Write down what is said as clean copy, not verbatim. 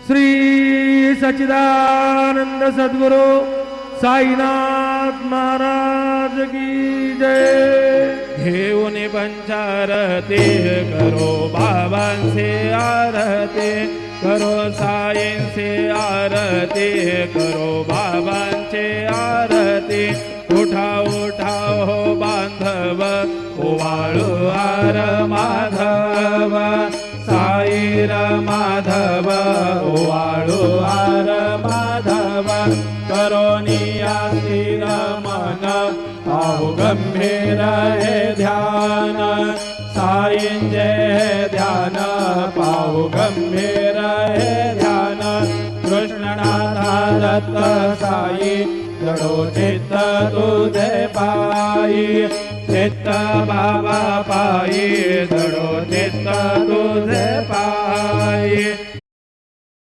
श्री सच्चिदानंद सद्गुरु साईनाथ महाराज की जय। घेऊन पंचारती करो बाबांचे आरती, करो साईंचे आरती, करो बाबांचे आरती। उठा उठा हो बांधव ओवाळू आर माधव, साईर माधव ओवाळू आर माधव। करोनिया स्थिर मन पाहु गंभीर हे ध्यान, साईंचे ध्यान पाहु गंभीर हे ध्यान। कृष्णनाथा दत्त साई जडो चित्त तुझे पायी, चित्त बाबा पायी जडो चित्त तुझे पायी।